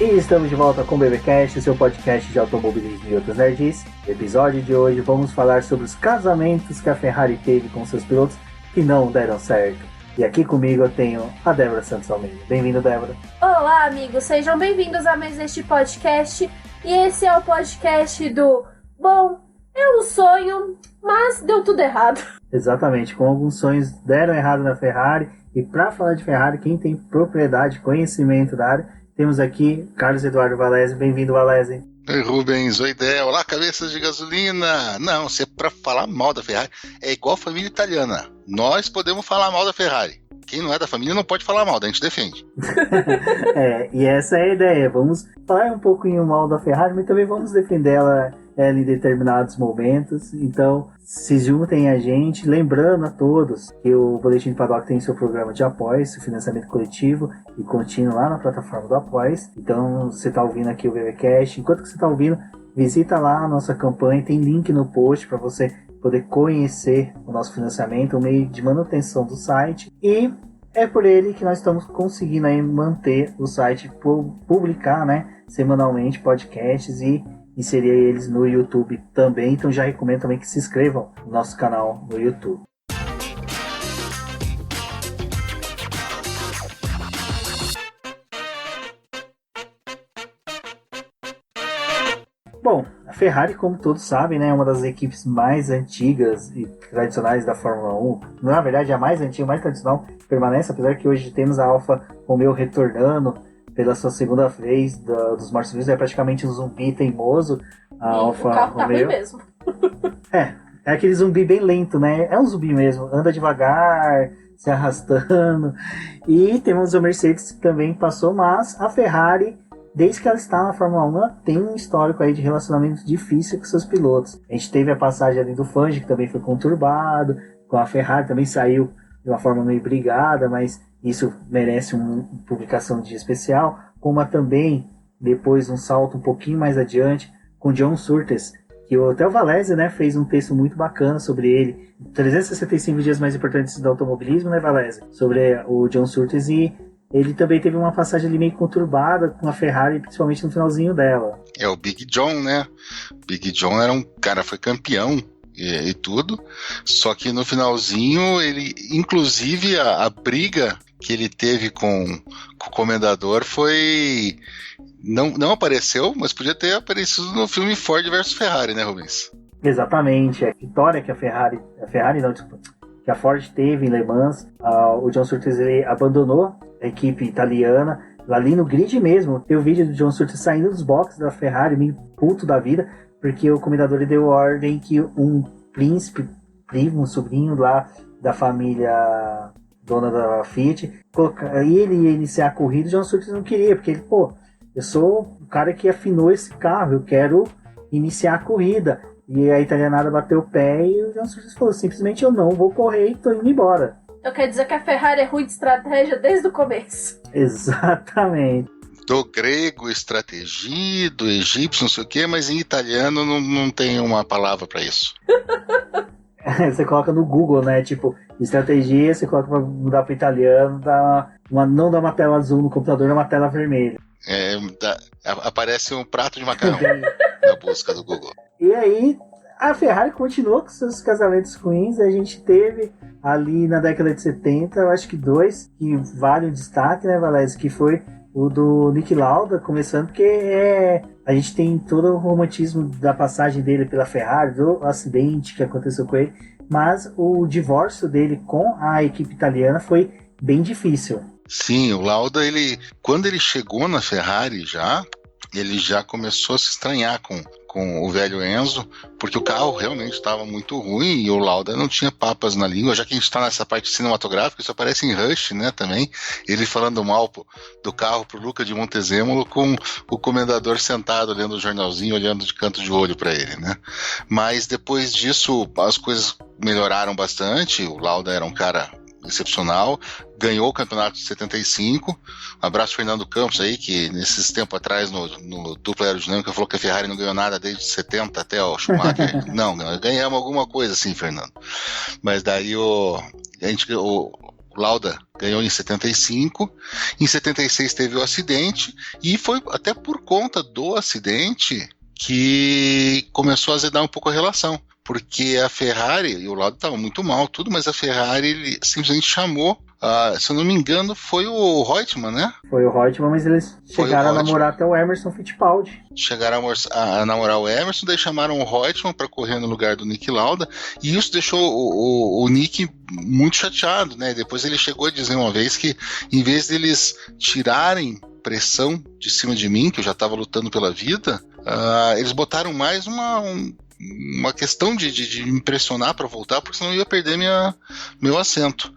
E estamos de volta com o BBcast, seu podcast de automobilismo e outros nerds. No episódio de hoje vamos falar sobre os casamentos que a Ferrari teve com seus pilotos que não deram certo. E aqui comigo eu tenho a Débora Santos Almeida. Bem-vindo, Débora. Olá, amigos. Sejam bem-vindos a mais este podcast. E esse é o podcast do... Bom, é um sonho, mas deu tudo errado. Exatamente, com alguns sonhos deram errado na Ferrari. E para falar de Ferrari, quem tem propriedade, conhecimento da área... Temos aqui Carlos Eduardo Valese. Bem-vindo, Valese. Oi, Rubens. Oi, Dé. Olá, cabeças de gasolina. Não, se é pra falar mal da Ferrari, é igual a família italiana. Nós podemos falar mal da Ferrari. Quem não é da família não pode falar mal, daí a gente defende. E essa é a ideia. Vamos falar um pouquinho mal da Ferrari, mas também vamos defender ela em determinados momentos. Então, se juntem a gente, lembrando a todos que o Boletim de Paddock tem seu programa de apoios, financiamento coletivo e contínuo lá na plataforma do Apoios. Então, você está ouvindo aqui o BBcast, enquanto que você está ouvindo, visita lá a nossa campanha, tem link no post para você poder conhecer o nosso financiamento, o meio de manutenção do site. E é por ele que nós estamos conseguindo aí manter o site, publicar, semanalmente podcasts e inserir eles no YouTube também. Então já recomendo também que se inscrevam no nosso canal no YouTube. Bom, a Ferrari, como todos sabem, é uma das equipes mais antigas e tradicionais da Fórmula 1. Na verdade, a mais antiga, mais tradicional permanece, apesar que hoje temos a Alfa Romeo retornando pela sua segunda vez dos mortos vivos. É praticamente um zumbi teimoso, a Alfa Romeo. Tá ruim mesmo. É aquele zumbi bem lento, né? É um zumbi mesmo, anda devagar, se arrastando. E temos a Mercedes que também passou, mas a Ferrari, desde que ela está na Fórmula 1, ela tem um histórico aí de relacionamento difícil com seus pilotos. A gente teve a passagem ali do Fangio, que também foi conturbado, com a Ferrari também saiu de uma forma meio brigada, mas isso merece uma publicação de especial, como também depois um salto um pouquinho mais adiante com John Surtees, que até o Valese, fez um texto muito bacana sobre ele, 365 dias mais importantes do automobilismo, Valese, sobre o John Surtees, e ele também teve uma passagem ali meio conturbada com a Ferrari, principalmente no finalzinho dela. É o Big John, Big John era um cara, foi campeão e tudo, só que no finalzinho ele, inclusive a briga que ele teve com o comendador foi... Não apareceu, mas podia ter aparecido no filme Ford versus Ferrari, Rubens? Exatamente, a vitória que que a Ford teve em Le Mans, o John Surtees ele abandonou a equipe italiana, ali no grid mesmo. Tem o vídeo do John Surtees saindo dos boxes da Ferrari, meio puto da vida, porque o comendador deu ordem que um príncipe, primo, um sobrinho lá da família dona da Fiat, ele ia iniciar a corrida. O John Surtees não queria, porque ele, eu sou o cara que afinou esse carro, eu quero iniciar a corrida. E a italianada bateu o pé e o John Surtees falou, simplesmente eu não vou correr e tô indo embora. Eu quero dizer que a Ferrari é ruim de estratégia desde o começo. Exatamente. Do grego, estratégia, do egípcio, não sei o quê, mas em italiano não tem uma palavra pra isso. Você coloca no Google, estratégia, você coloca pra mudar pro italiano, não dá uma tela azul no computador, dá uma tela vermelha. Aparece um prato de macarrão na busca do Google. E aí, a Ferrari continuou com seus casamentos ruins. A gente teve ali na década de 70, eu acho que dois que valem o destaque, Valese, que foi o do Niki Lauda, começando, porque a gente tem todo o romantismo da passagem dele pela Ferrari, do acidente que aconteceu com ele, mas o divórcio dele com a equipe italiana foi bem difícil. Sim, o Lauda, quando ele chegou na Ferrari ele já começou a se estranhar com o velho Enzo, porque o carro realmente estava muito ruim e o Lauda não tinha papas na língua. Já que a gente está nessa parte cinematográfica, isso aparece em Rush, também, ele falando mal do carro pro Luca de Montezemolo, com o comendador sentado lendo o jornalzinho, olhando de canto de olho para ele, Mas depois disso as coisas melhoraram bastante. O Lauda era um cara excepcional, ganhou o campeonato de 75. Um abraço Fernando Campos aí, que nesses tempos atrás no dupla aerodinâmica falou que a Ferrari não ganhou nada desde 70 até o Schumacher. Não, ganhamos alguma coisa assim, Fernando. Mas daí O Lauda ganhou em 75, em 76 teve o acidente, e foi até por conta do acidente que começou a azedar um pouco a relação. Porque a Ferrari, e o Lauda estava muito mal, tudo, mas a Ferrari ele simplesmente chamou, se eu não me engano, foi o Reutemann, né? Foi o Reutemann, mas eles chegaram a namorar até o Emerson Fittipaldi. Chegaram a namorar o Emerson, daí chamaram o Reutemann para correr no lugar do Niki Lauda, e isso deixou o Niki muito chateado, né? Depois ele chegou a dizer uma vez que, em vez deles tirarem pressão de cima de mim, que eu já estava lutando pela vida, eles botaram mais uma questão de me impressionar para voltar, porque senão eu ia perder meu assento.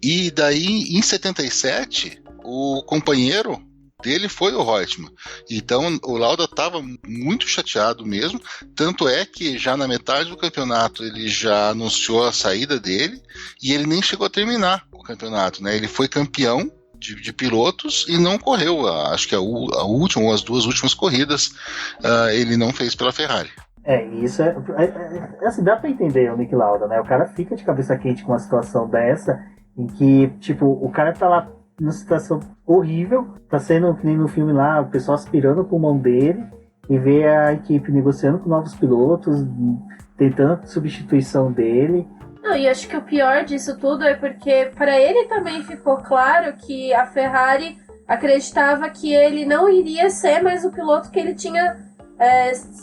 E daí, em 77, o companheiro dele foi o Reutemann. Então, o Lauda estava muito chateado mesmo, tanto é que já na metade do campeonato ele já anunciou a saída dele, e ele nem chegou a terminar o campeonato, né? Ele foi campeão de pilotos e não correu, acho que a última ou as 2 últimas corridas ele não fez pela Ferrari. Isso assim, dá pra entender o Niki Lauda, né? O cara fica de cabeça quente com uma situação dessa, em que, tipo, o cara tá lá numa situação horrível, tá sendo que nem no filme lá, o pessoal aspirando o pulmão dele, e vê a equipe negociando com novos pilotos, tentando substituição dele. Não, e acho que o pior disso tudo é porque para ele também ficou claro que a Ferrari acreditava que ele não iria ser mais o piloto que ele tinha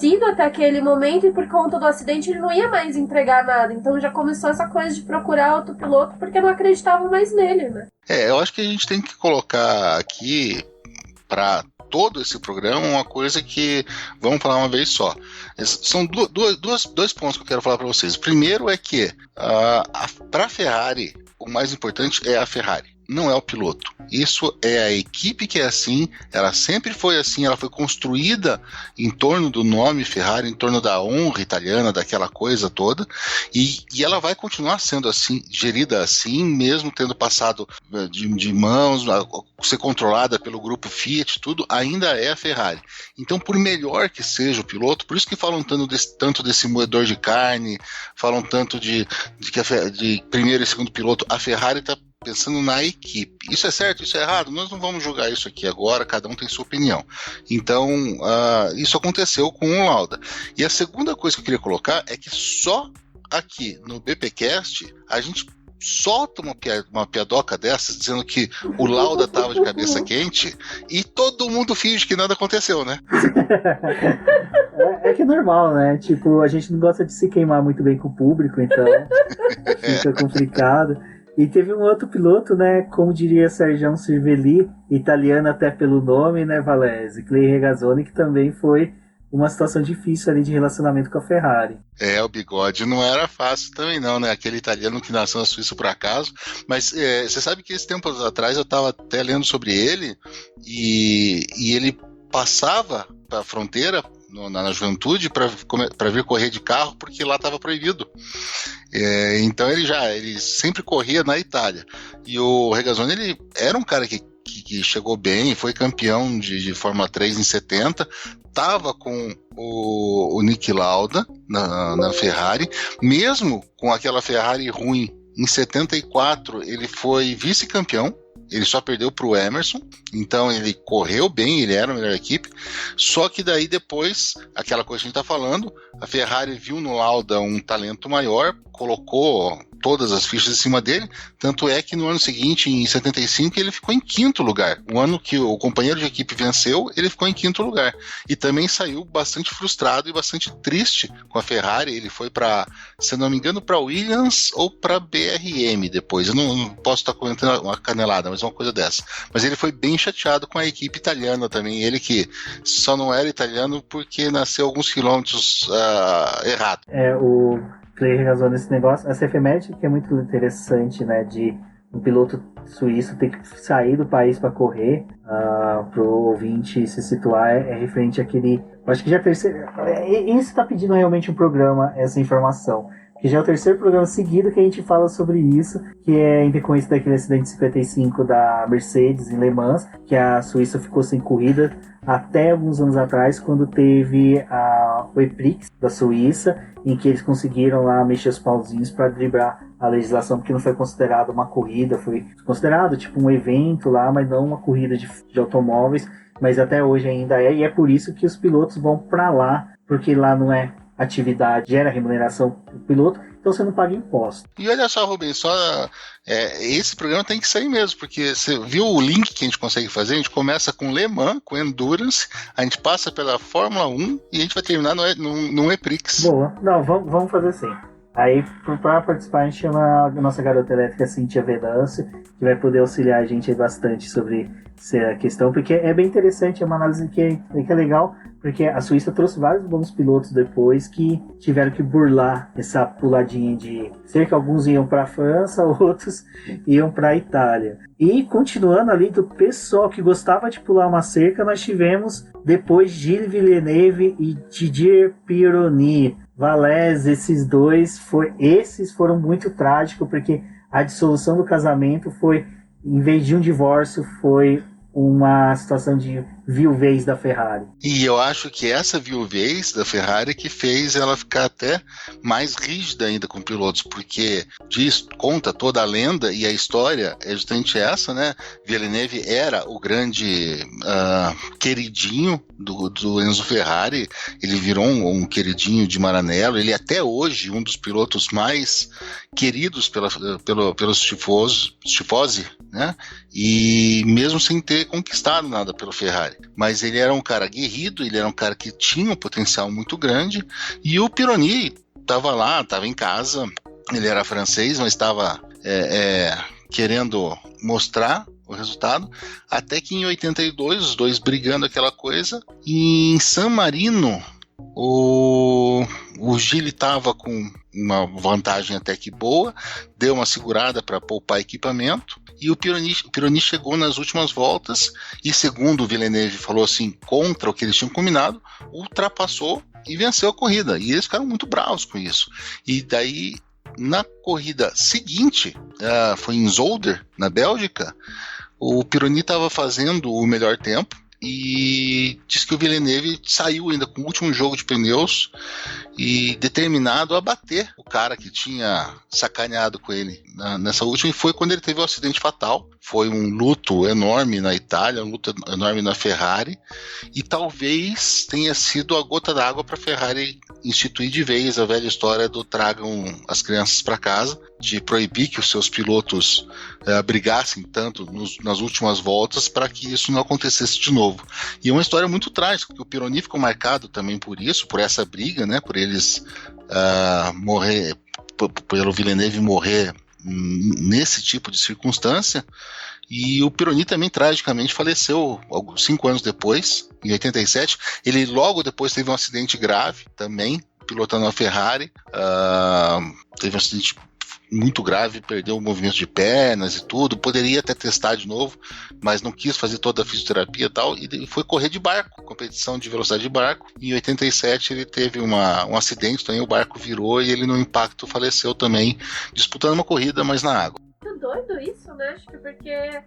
sido até aquele momento, e por conta do acidente ele não ia mais entregar nada. Então já começou essa coisa de procurar outro piloto porque não acreditavam mais nele, né? Eu acho que a gente tem que colocar aqui para todo esse programa uma coisa que vamos falar uma vez só. São dois pontos que eu quero falar para vocês. O primeiro é que para a Ferrari o mais importante é a Ferrari, não é o piloto. Isso é a equipe que é assim, ela sempre foi assim, ela foi construída em torno do nome Ferrari, em torno da honra italiana, daquela coisa toda, e ela vai continuar sendo assim, gerida assim, mesmo tendo passado de mãos, ser controlada pelo grupo Fiat, tudo, ainda é a Ferrari. Então, por melhor que seja o piloto, por isso que falam tanto desse moedor de carne, falam tanto de primeiro e segundo piloto, a Ferrari está pensando na equipe. Isso é certo, isso é errado? Nós não vamos julgar isso aqui agora, cada um tem sua opinião. Então, isso aconteceu com o Lauda. E a segunda coisa que eu queria colocar é que só aqui no BPcast a gente solta uma piadoca dessas dizendo que o Lauda estava de cabeça quente e todo mundo finge que nada aconteceu, né? É que é normal, né? Tipo, a gente não gosta de se queimar muito bem com o público, então fica complicado. E teve um outro piloto, né, como diria Sergião Cervelli, italiano até pelo nome, né, Valese, Clay Regazzoni, que também foi uma situação difícil ali de relacionamento com a Ferrari. O Bigode não era fácil também não, né, aquele italiano que nasceu na Suíça por acaso, mas você sabe que esse tempo atrás eu estava até lendo sobre ele, e ele passava para a fronteira na juventude para vir correr de carro, porque lá estava proibido. Então ele sempre corria na Itália. E o Regazzoni, ele era um cara que chegou bem, foi campeão de Fórmula 3 em 70, estava com o Niki Lauda na Ferrari, mesmo com aquela Ferrari ruim. Em 74 ele foi vice-campeão, ele só perdeu para o Emerson, então ele correu bem, ele era a melhor equipe, só que daí depois, aquela coisa que a gente está falando, a Ferrari viu no Lauda um talento maior, colocou todas as fichas em cima dele, tanto é que no ano seguinte, em 75, ele ficou em 5º lugar. O ano que o companheiro de equipe venceu, ele ficou em 5º lugar. E também saiu bastante frustrado e bastante triste com a Ferrari. Ele foi para, se não me engano, para Williams ou para BRM depois. Eu não posso estar comentando uma canelada, mas é uma coisa dessa. Mas ele foi bem chateado com a equipe italiana também. Ele que só não era italiano porque nasceu alguns quilômetros errado. O Clay Regazzoni nesse negócio, essa efeméride que é muito interessante, né, de um piloto suíço ter que sair do país para correr, pro ouvinte se situar, é referente àquele, acho que já isso está pedindo realmente um programa, essa informação, que já é o 3º programa seguido que a gente fala sobre isso, que é em decorrência daquele acidente de 55 da Mercedes em Le Mans, que a Suíça ficou sem corrida até alguns anos atrás, quando teve o E-Prix da Suíça, em que eles conseguiram lá mexer os pauzinhos para driblar a legislação, porque não foi considerado uma corrida, foi considerado tipo um evento lá, mas não uma corrida de automóveis, mas até hoje ainda é, e é por isso que os pilotos vão para lá, porque lá não é atividade, gera remuneração para o piloto, então você não paga imposto. E olha só, Rubens, esse programa tem que sair mesmo, porque você viu o link que a gente consegue fazer? A gente começa com Le Mans, com Endurance, a gente passa pela Fórmula 1 e a gente vai terminar no E-Prix. Boa, não, vamos fazer assim. Aí, para participar, a gente chama a nossa garota elétrica, Cíntia Venâncio, que vai poder auxiliar a gente bastante sobre essa questão, porque é bem interessante, é uma análise que é legal, porque a Suíça trouxe vários bons pilotos depois que tiveram que burlar essa puladinha de cerca, alguns iam para a França, outros iam para a Itália. E continuando ali do pessoal que gostava de pular uma cerca, nós tivemos depois Gilles Villeneuve e Didier Pironi. Valés, esses foram muito trágicos, porque a dissolução do casamento foi, em vez de um divórcio, foi uma situação de viuvez da Ferrari. E eu acho que essa viuvez da Ferrari que fez ela ficar até mais rígida ainda com pilotos, porque conta toda a lenda e a história é justamente essa, né? Villeneuve era o grande queridinho do Enzo Ferrari, ele virou um queridinho de Maranello, ele é até hoje um dos pilotos mais queridos pelos tifosi, né? E mesmo sem ter conquistado nada pelo Ferrari. Mas ele era um cara aguerrido, ele era um cara que tinha um potencial muito grande, e o Pironi estava em casa, ele era francês, mas estava querendo mostrar o resultado, até que em 82, os dois brigando aquela coisa, e em San Marino, o Gilles estava com uma vantagem até que boa, deu uma segurada para poupar equipamento, e o Pironi chegou nas últimas voltas e, segundo o Villeneuve falou assim, contra o que eles tinham combinado, ultrapassou e venceu a corrida, e eles ficaram muito bravos com isso. E daí, na corrida seguinte, foi em Zolder, na Bélgica, o Pironi estava fazendo o melhor tempo, e diz que o Villeneuve saiu ainda com o último jogo de pneus e determinado a bater o cara que tinha sacaneado com ele nessa última, e foi quando ele teve um acidente fatal. Foi um luto enorme na Itália, um luto enorme na Ferrari, e talvez tenha sido a gota d'água para a Ferrari instituir de vez a velha história do tragam as crianças para casa, de proibir que os seus pilotos brigassem tanto nas últimas voltas para que isso não acontecesse de novo. E é uma história muito trágica, porque o Pironi ficou marcado também por isso, por essa briga, né, por eles morrer, pelo Villeneuve morrer nesse tipo de circunstância. E o Pironi também tragicamente faleceu 5 anos depois, em 87. Ele logo depois teve um acidente grave também, pilotando a Ferrari. Teve um acidente muito grave, perdeu o movimento de pernas e tudo, poderia até testar de novo, mas não quis fazer toda a fisioterapia e tal, e foi correr de barco, competição de velocidade de barco. Em 87 ele teve um acidente também, o barco virou e ele no impacto faleceu também, disputando uma corrida, mas na água. Muito doido isso, né? Acho que porque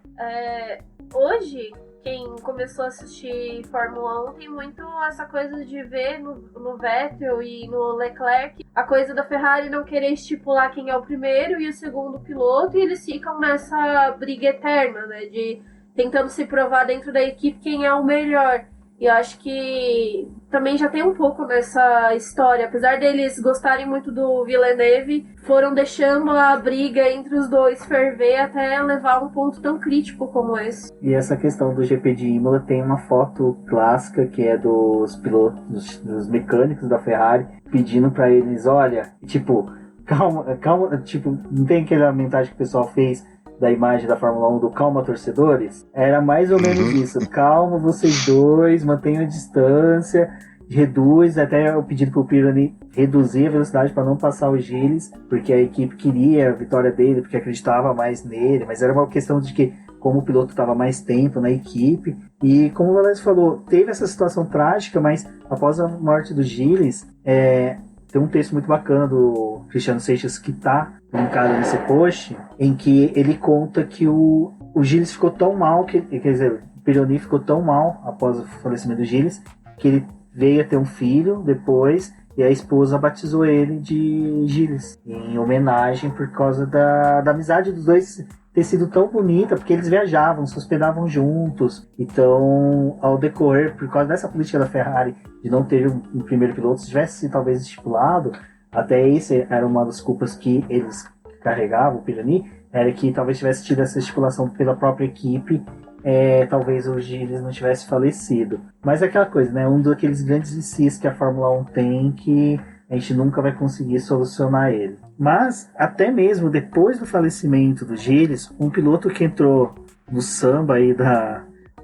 hoje quem começou a assistir Fórmula 1 tem muito essa coisa de ver no Vettel e no Leclerc a coisa da Ferrari não querer estipular quem é o primeiro e o segundo piloto, e eles ficam nessa briga eterna, né, de tentando se provar dentro da equipe quem é o melhor. E eu acho que também já tem um pouco nessa história. Apesar deles gostarem muito do Villeneuve, foram deixando a briga entre os dois ferver até levar a um ponto tão crítico como esse. E essa questão do GP de Imola tem uma foto clássica que é dos pilotos, dos mecânicos da Ferrari, pedindo pra eles, olha, tipo, calma, tipo, não tem aquela mensagem que o pessoal fez da imagem da Fórmula 1 do calma torcedores? Era mais ou menos isso. Calma vocês dois, mantenham a distância, reduz, até o pedido pro Pironi reduzir a velocidade para não passar o Gilles, porque a equipe queria a vitória dele, porque acreditava mais nele, mas era uma questão de que como o piloto estava mais tempo na equipe, e como o Valério falou, teve essa situação trágica, mas após a morte do Gilles, tem um texto muito bacana do Cristiano Seixas que tá linkado nesse post, em que ele conta que o Gilles ficou tão mal, quer dizer, o Pironi ficou tão mal após o falecimento do Gilles, que ele veio a ter um filho depois, e a esposa batizou ele de Gilles, em homenagem por causa da amizade dos dois ter sido tão bonita, porque eles viajavam, se hospedavam juntos. Então, ao decorrer, por causa dessa política da Ferrari de não ter um primeiro piloto, se tivesse talvez estipulado, até esse era uma das culpas que eles carregavam, o Pirani, era que talvez tivesse tido essa estipulação pela própria equipe, talvez o Gilles não tivesse falecido. Mas é aquela coisa, né? Um daqueles grandes vícios que a Fórmula 1 tem, que a gente nunca vai conseguir solucionar ele. Mas, até mesmo depois do falecimento do Gilles, um piloto que entrou no samba aí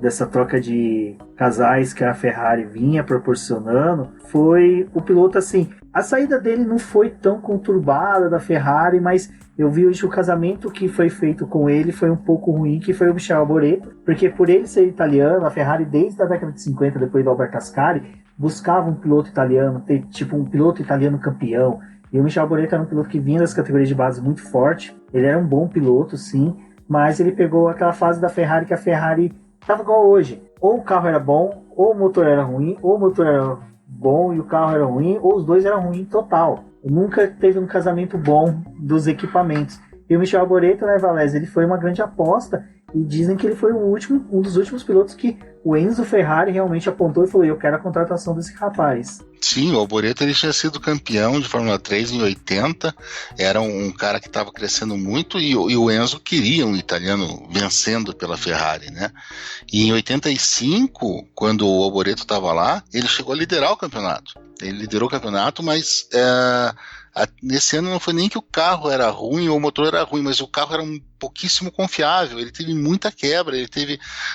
dessa troca de casais que a Ferrari vinha proporcionando, foi o piloto assim. A saída dele não foi tão conturbada da Ferrari, mas eu vi hoje o casamento que foi feito com ele foi um pouco ruim, que foi o Michel Alboreto, porque por ele ser italiano, a Ferrari desde a década de 50, depois do Alberto Ascari, buscava um piloto italiano, ter tipo um piloto italiano campeão. E o Michel Alboreto era um piloto que vinha das categorias de base muito forte. Ele era um bom piloto, sim, mas ele pegou aquela fase da Ferrari que a Ferrari estava igual hoje. Ou o carro era bom, ou o motor era ruim, ou o motor era bom e o carro era ruim, ou os dois eram ruins total. Nunca teve um casamento bom dos equipamentos. E o Michel Alboreto, né, Valese, ele foi uma grande aposta, e dizem que ele foi um dos últimos pilotos que o Enzo Ferrari realmente apontou e falou: eu quero a contratação desse rapaz. Sim, o Alboreto ele tinha sido campeão de Fórmula 3 em 80, era um cara que estava crescendo muito, e o Enzo queria um italiano vencendo pela Ferrari, né? E em 85, quando o Alboreto estava lá, ele chegou a liderar o campeonato. Ele liderou o campeonato, mas nesse ano não foi nem que o carro era ruim ou o motor era ruim, mas o carro era pouquíssimo confiável, ele teve muita quebra,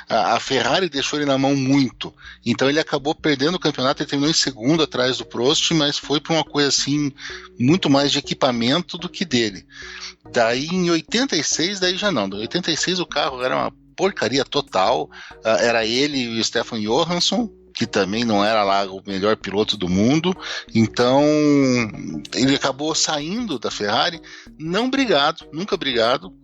a Ferrari deixou ele na mão muito, então ele acabou perdendo o campeonato, ele terminou em segundo atrás do Prost, mas foi por uma coisa assim, muito mais de equipamento do que dele. Daí em 86, daí já não, em 86 o carro era uma porcaria total, era ele e o Stefan Johansson, que também não era lá o melhor piloto do mundo, então ele acabou saindo da Ferrari, nunca brigado,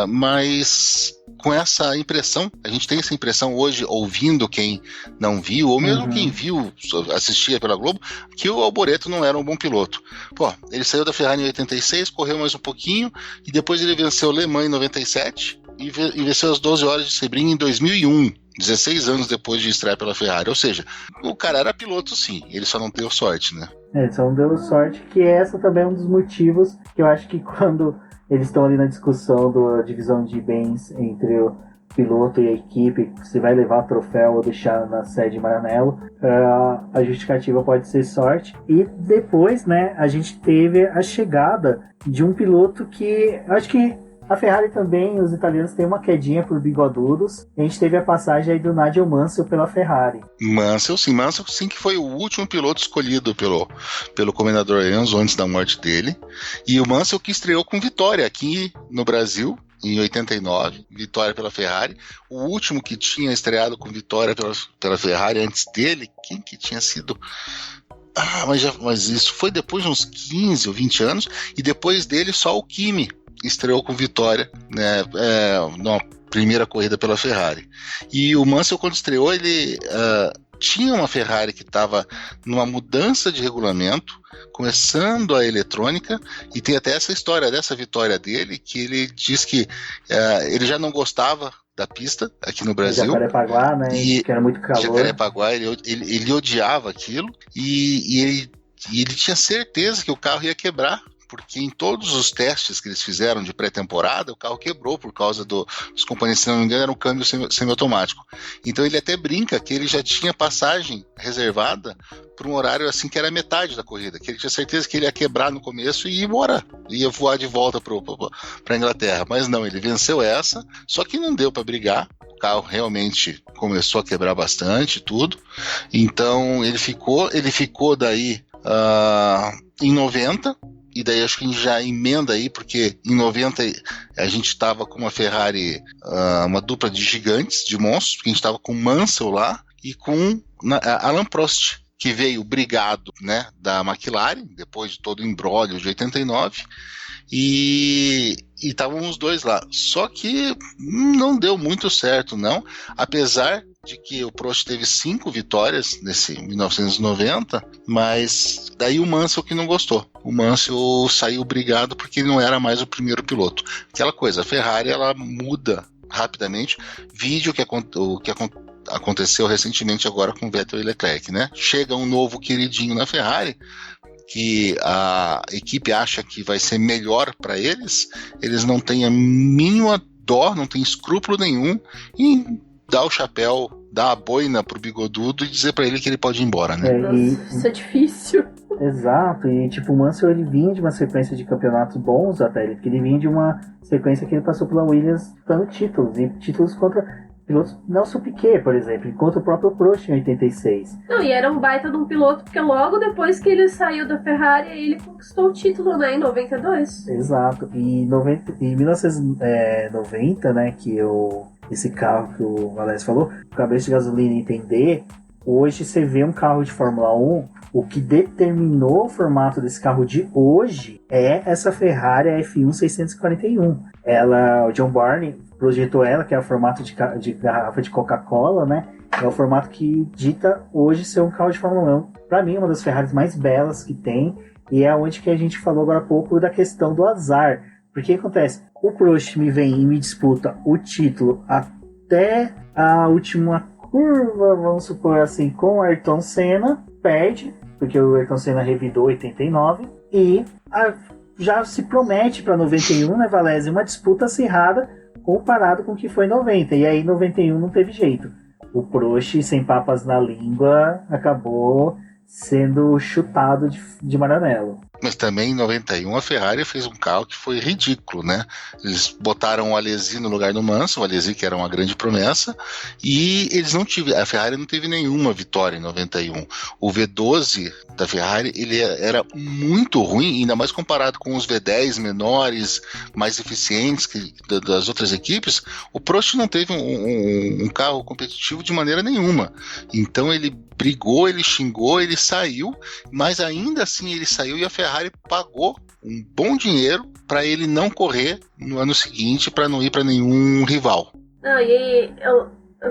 mas com essa impressão, a gente tem essa impressão hoje, ouvindo quem não viu, ou mesmo quem viu, assistia pela Globo, que o Alboreto não era um bom piloto. Pô, ele saiu da Ferrari em 86, correu mais um pouquinho, e depois ele venceu Le Mans em 97, e venceu as 12 horas de Sebring em 2001, 16 anos depois de estrear pela Ferrari. Ou seja, o cara era piloto sim, ele só não deu sorte, né? Só não deu sorte, que essa também é um dos motivos que eu acho que quando eles estão ali na discussão da divisão de bens entre o piloto e a equipe, se vai levar o troféu ou deixar na sede Maranello, a justificativa pode ser sorte. E depois, né, a gente teve a chegada de um piloto que acho que a Ferrari também, os italianos têm uma quedinha por bigodudos. A gente teve a passagem aí do Nigel Mansell pela Ferrari. Mansell sim, que foi o último piloto escolhido pelo comendador Enzo antes da morte dele. E o Mansell que estreou com vitória aqui no Brasil, em 89, vitória pela Ferrari. O último que tinha estreado com vitória pela Ferrari antes dele, quem que tinha sido? Mas isso foi depois de uns 15 ou 20 anos, e depois dele só o Kimi estreou com vitória, né, na primeira corrida pela Ferrari. E o Mansell, quando estreou, ele tinha uma Ferrari que estava numa mudança de regulamento, começando a eletrônica, e tem até essa história dessa vitória dele, que ele diz que ele já não gostava da pista aqui no Brasil. Jacarepaguá, né? Que era muito calor. Jacarepaguá, ele odiava aquilo, e ele tinha certeza que o carro ia quebrar, porque em todos os testes que eles fizeram de pré-temporada, o carro quebrou por causa dos componentes, se não me engano, era um câmbio semiautomático. Então ele até brinca que ele já tinha passagem reservada para um horário assim que era metade da corrida, que ele tinha certeza que ele ia quebrar no começo e ir embora, ia voar de volta para a Inglaterra. Mas não, ele venceu essa, só que não deu para brigar. O carro realmente começou a quebrar bastante, tudo. Então ele ficou daí em 90. E daí acho que a gente já emenda aí, porque em 90 a gente estava com uma Ferrari, uma dupla de gigantes, de monstros, porque a gente estava com Mansell lá e com Alain Prost. que veio brigado, né, da McLaren, depois de todo o imbróglio de 89, e estavam os dois lá. Só que não deu muito certo, não, apesar de que o Prost teve 5 vitórias nesse 1990, mas daí o Mansell que não gostou. O Mansell saiu brigado porque ele não era mais o primeiro piloto. Aquela coisa, a Ferrari ela muda rapidamente. Vídeo o que aconteceu recentemente agora com Vettel e Leclerc, né? Chega um novo queridinho na Ferrari que a equipe acha que vai ser melhor para eles não têm a mínima dó, não tem escrúpulo nenhum em dar o chapéu, dar a boina pro bigodudo e dizer para ele que ele pode ir embora, né? Isso é difícil. Exato, e tipo, o Mansell ele vinha de uma sequência de campeonatos bons até ele, porque ele vinha de uma sequência que ele passou pela Williams dando títulos, e títulos contra pilotos Nelson Piquet, por exemplo, contra o próprio Prost em 86. Não, e era um baita de um piloto, porque logo depois que ele saiu da Ferrari, ele conquistou o título, né, em 92. Exato, e em 1990, né, que esse carro que o Valécio falou, o cabeça de gasolina entender, hoje você vê um carro de Fórmula 1, o que determinou o formato desse carro de hoje é essa Ferrari F1 641. O John Barney projetou ela, que é o formato de garrafa de Coca-Cola, né? É o formato que dita hoje ser um carro de Fórmula 1. Para mim, é uma das Ferraris mais belas que tem, e é onde que a gente falou agora há pouco da questão do azar. Porque o que acontece? O Prost me vem e me disputa o título até a última curva, vamos supor assim, com o Ayrton Senna, perde, porque o Ayrton Senna revidou 89, e já se promete para 91, né, Valézia, uma disputa acirrada comparado com o que foi em 90, e aí em 91 não teve jeito. O Prost, sem papas na língua, acabou sendo chutado de Maranello. Mas também em 91 a Ferrari fez um carro que foi ridículo, né? Eles botaram o Alesi no lugar do Mansell, o Alesi que era uma grande promessa, e a Ferrari não teve nenhuma vitória em 91. O V12 da Ferrari, ele era muito ruim, ainda mais comparado com os V10 menores, mais eficientes das outras equipes. O Prost não teve um carro competitivo de maneira nenhuma. Então ele brigou, ele xingou, ele saiu, mas ainda assim ele saiu e a Ferrari pagou um bom dinheiro para ele não correr no ano seguinte, para não ir para nenhum rival. Não, e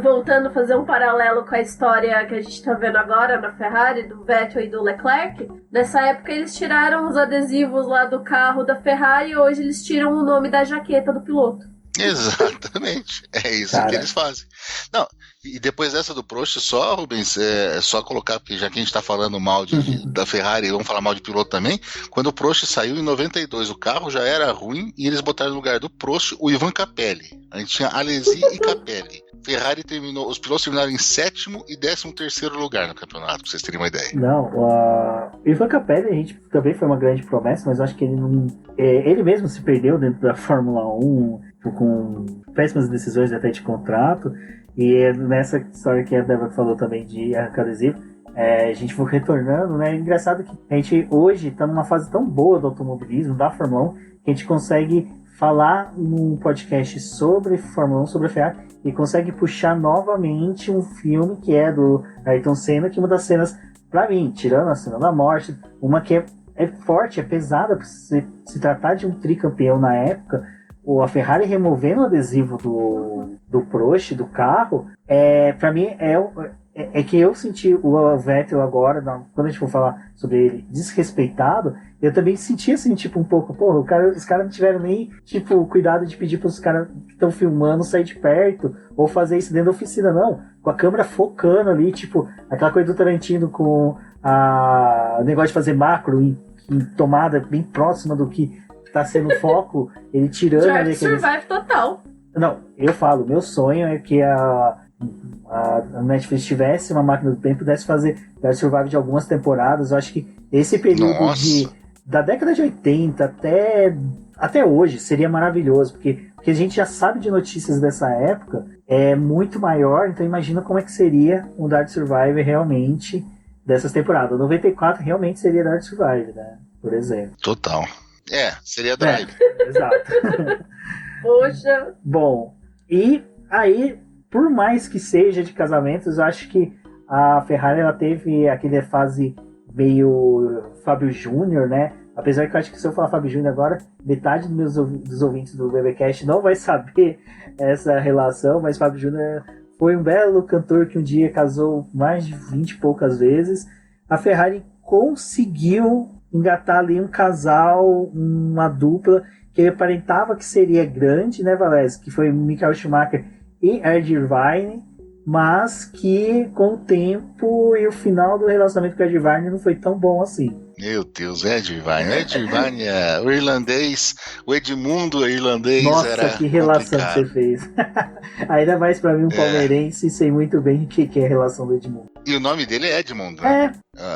voltando a fazer um paralelo com a história que a gente está vendo agora na Ferrari, do Vettel e do Leclerc, nessa época eles tiraram os adesivos lá do carro da Ferrari e hoje eles tiram o nome da jaqueta do piloto. Exatamente, é isso que eles fazem. Não, e depois dessa do Prost, só, Rubens, só colocar, porque já que a gente está falando mal da Ferrari, vamos falar mal de piloto também. Quando o Prost saiu em 92, o carro já era ruim e eles botaram no lugar do Prost o Ivan Capelli. A gente tinha Alesi e Capelli. Os pilotos terminaram em 7º e 13º lugar no campeonato, pra vocês terem uma ideia. Não, o Ivan Capelli, a gente também foi uma grande promessa, mas eu acho que ele não. Ele mesmo se perdeu dentro da Fórmula 1 com péssimas decisões até de contrato. E nessa história que a Débora falou também de arrancar adesivo, a gente foi retornando, né? É engraçado que a gente hoje está numa fase tão boa do automobilismo, da Fórmula 1, que a gente consegue falar num podcast sobre Fórmula 1, sobre a Ferrari, e consegue puxar novamente um filme que é do Ayrton Senna, que é uma das cenas, pra mim, tirando a cena da morte, uma que é forte, é pesada, por se tratar de um tricampeão na época. A Ferrari removendo o adesivo do Prost, do carro, pra mim é que eu senti o Vettel agora, quando a gente for falar sobre ele, desrespeitado, eu também senti assim, tipo, um pouco, os caras não tiveram nem, tipo, cuidado de pedir para os caras que estão filmando sair de perto, ou fazer isso dentro da oficina, não, com a câmera focando ali, tipo, aquela coisa do Tarantino com o negócio de fazer macro em tomada bem próxima do que tá sendo foco, ele tirando ali aqueles... Survive total. Não, eu falo, meu sonho é que a Netflix tivesse uma máquina do tempo e pudesse fazer Drive Survive de algumas temporadas. Eu acho que esse período da década de 80 até hoje seria maravilhoso, porque a gente já sabe de notícias dessa época, é muito maior, então imagina como é que seria um Drive Survive realmente dessas temporadas. 94 realmente seria Drive Survive, né? Por exemplo. Total. Seria Drive. Exato. Poxa. Bom, e aí, por mais que seja de casamentos, eu acho que a Ferrari ela teve aquela fase meio Fábio Júnior, né? Apesar que eu acho que se eu falar Fábio Júnior agora, metade dos ouvintes do BBcast não vai saber essa relação, mas Fábio Júnior foi um belo cantor que um dia casou mais de 20 e poucas vezes. A Ferrari conseguiu engatar ali um casal, uma dupla que aparentava que seria grande, né, Valese? Que foi Michael Schumacher e Ed Irvine, mas que com o tempo e o final do relacionamento com o Ed Irvine não foi tão bom assim. Meu Deus, Ed Irvine, o irlandês, o Edmundo irlandês. Nossa, era que relação complicado. que você fez. Ainda mais pra mim, um palmeirense, sei muito bem o que é a relação do Edmundo. E o nome dele é Edmund, né?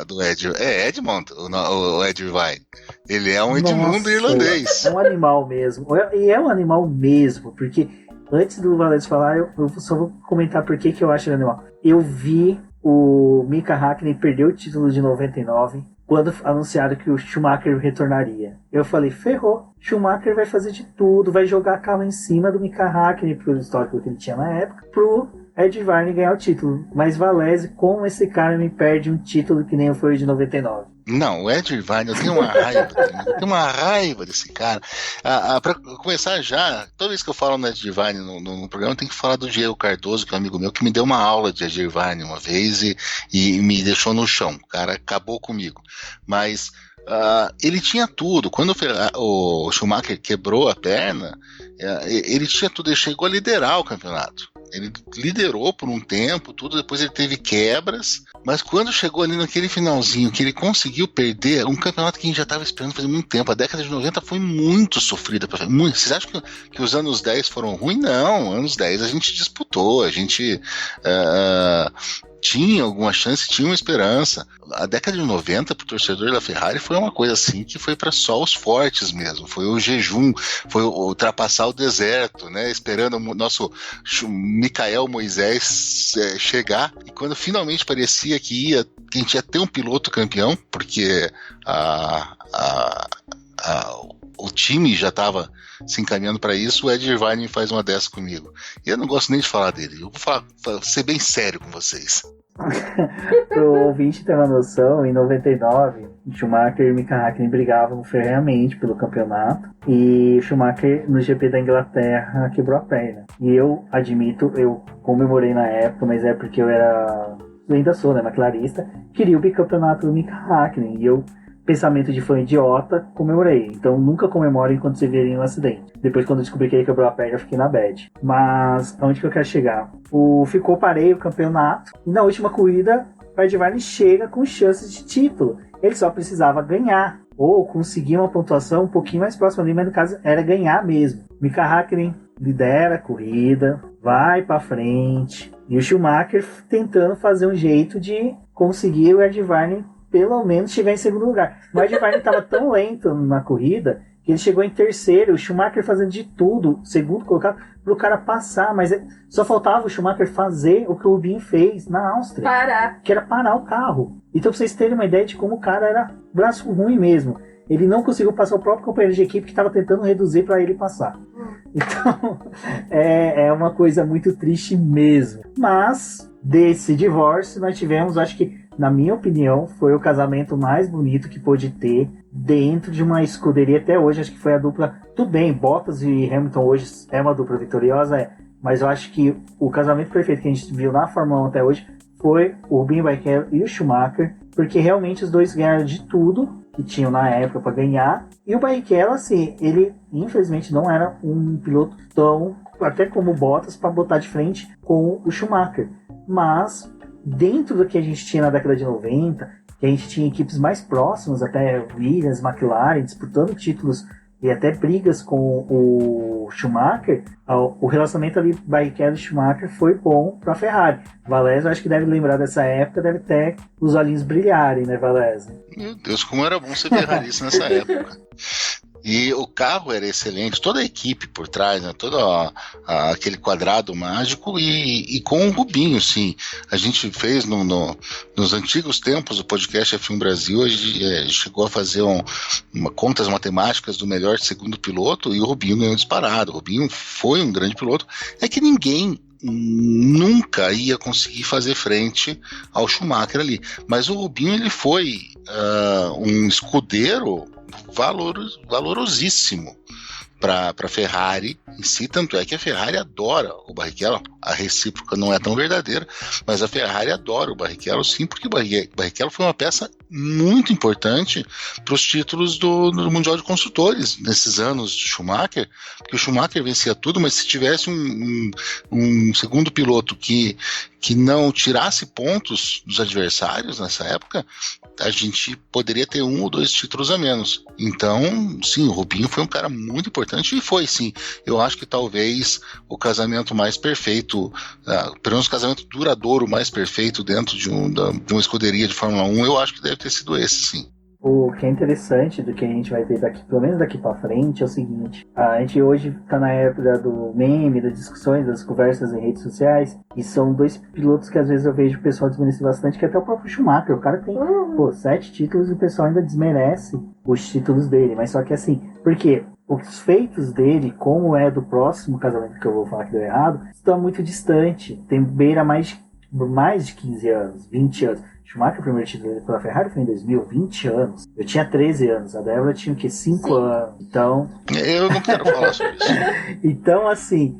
Do Ed, Edmund, o Ed Irvine. Ele é um Edmundo irlandês. É um animal mesmo. E é um animal mesmo, porque antes do Valério falar, eu só vou comentar por que eu acho ele animal. Eu vi o Mika Häkkinen perder o título de 99 quando anunciaram que o Schumacher retornaria. Eu falei, ferrou. Schumacher vai fazer de tudo, vai jogar carro em cima do Mika Häkkinen, pelo histórico que ele tinha na época, pro Ed Irvine ganhar o título. Mas Valese, como esse cara me perde um título que nem foi o de 99? Não, o Ed Irvine, eu tenho uma raiva desse cara. Pra começar já, toda vez que eu falo no Ed Irvine no programa, eu tenho que falar do Diego Cardoso, que é um amigo meu, que me deu uma aula de Ed Irvine uma vez e me deixou no chão. O cara acabou comigo. Mas ele tinha tudo. Quando o Schumacher quebrou a perna, ele tinha tudo, ele chegou a liderar o campeonato. Ele liderou por um tempo, tudo, depois ele teve quebras, mas quando chegou ali naquele finalzinho, que ele conseguiu perder um campeonato que a gente já estava esperando faz muito tempo. A década de 90 foi muito sofrida. Vocês acham que os anos 10 foram ruins? Não, anos 10 a gente disputou, a gente tinha alguma chance, tinha uma esperança. A década de 90 pro torcedor da Ferrari foi uma coisa assim que foi para só os fortes mesmo, foi o jejum, foi ultrapassar o deserto, né, esperando o nosso Michael Moisés chegar, e quando finalmente parecia que a gente ia ter um piloto campeão, porque o time já estava se encaminhando para isso, o Ed Irvine faz uma dessa comigo. E eu não gosto nem de falar dele. Eu vou ser bem sério com vocês. Pro ouvinte ter uma noção, em 99, Schumacher e Mika Häkkinen brigavam ferreamente pelo campeonato. E Schumacher, no GP da Inglaterra, quebrou a perna. E eu admito, eu comemorei na época, mas é porque eu ainda sou, né, McLarista, queria o bicampeonato do Mika Häkkinen. E eu, pensamento de fã idiota, comemorei. Então nunca comemore enquanto você vê um acidente. Depois, quando eu descobri que ele quebrou a perna, eu fiquei na bad. Mas aonde que eu quero chegar? Ficou pareio o campeonato, e na última corrida o Ed Irvine chega com chances de título. Ele só precisava ganhar ou conseguir uma pontuação um pouquinho mais próxima ali, mas no caso era ganhar mesmo. Mika Häkkinen lidera a corrida, vai pra frente, e o Schumacher tentando fazer um jeito de conseguir o Ed Irvine pelo menos chegar em segundo lugar. O Ed Irvine estava tão lento na corrida que ele chegou em terceiro, o Schumacher fazendo de tudo, segundo colocado, para o cara passar, mas só faltava o Schumacher fazer o que o Rubinho fez na Áustria. Parar. Que era parar o carro. Então, pra vocês terem uma ideia de como o cara era braço ruim mesmo. Ele não conseguiu passar o próprio companheiro de equipe que estava tentando reduzir para ele passar. Então, é uma coisa muito triste mesmo. Mas, desse divórcio, nós tivemos, acho que, na minha opinião, foi o casamento mais bonito que pôde ter dentro de uma escuderia até hoje. Acho que foi a dupla... Tudo bem, Bottas e Hamilton hoje é uma dupla vitoriosa, mas eu acho que o casamento perfeito que a gente viu na Fórmula 1 até hoje foi o Rubinho Barrichello e o Schumacher, porque realmente os dois ganharam de tudo que tinham na época para ganhar. E o Barrichello, assim, ele infelizmente não era um piloto tão, até como o Bottas, para botar de frente com o Schumacher. Mas dentro do que a gente tinha na década de 90, que a gente tinha equipes mais próximas, até Williams, McLaren, disputando títulos e até brigas com o Schumacher, o relacionamento ali Barrichello e Schumacher foi bom para a Ferrari. Valese, acho que deve lembrar dessa época, deve ter os olhinhos brilharem, né, Valese? Meu Deus, como era bom ser ferrarista nessa época. E o carro era excelente, toda a equipe por trás, né, todo aquele quadrado mágico e com o Rubinho, sim. A gente fez nos antigos tempos do podcast F1 Brasil, a gente chegou a fazer contas matemáticas do melhor segundo piloto e o Rubinho ganhou disparado. O Rubinho foi um grande piloto. É que ninguém nunca ia conseguir fazer frente ao Schumacher ali. Mas o Rubinho, ele foi um escudeiro valorosíssimo para a Ferrari em si, tanto é que a Ferrari adora o Barrichello. A recíproca não é tão verdadeira, mas a Ferrari adora o Barrichello sim, porque o Barrichello foi uma peça muito importante para os títulos do Mundial de Construtores nesses anos de Schumacher, porque o Schumacher vencia tudo, mas se tivesse um segundo piloto que não tirasse pontos dos adversários nessa época, a gente poderia ter 1 ou 2 títulos a menos. Então, sim, o Rubinho foi um cara muito importante e foi, sim. Eu acho que talvez o casamento mais perfeito, pelo menos o casamento duradouro mais perfeito dentro de uma escuderia de Fórmula 1, eu acho que deve ter sido esse, sim. O que é interessante do que a gente vai ver daqui, pelo menos daqui pra frente, é o seguinte: a gente hoje tá na época do meme, das discussões, das conversas em redes sociais, e são 2 pilotos que às vezes eu vejo o pessoal desmerecer bastante, que é até o próprio Schumacher. O cara tem 7 títulos e o pessoal ainda desmerece os títulos dele, mas só que assim, porque os feitos dele, como é do próximo casamento que eu vou falar que deu errado, estão muito distante, tem beira mais de 15 anos, 20 anos. Schumacher, o primeiro título dele pela Ferrari foi em 2020 anos. Eu tinha 13 anos, a Débora tinha o quê? 5 anos. Então... Eu não quero falar sobre isso. Então, assim,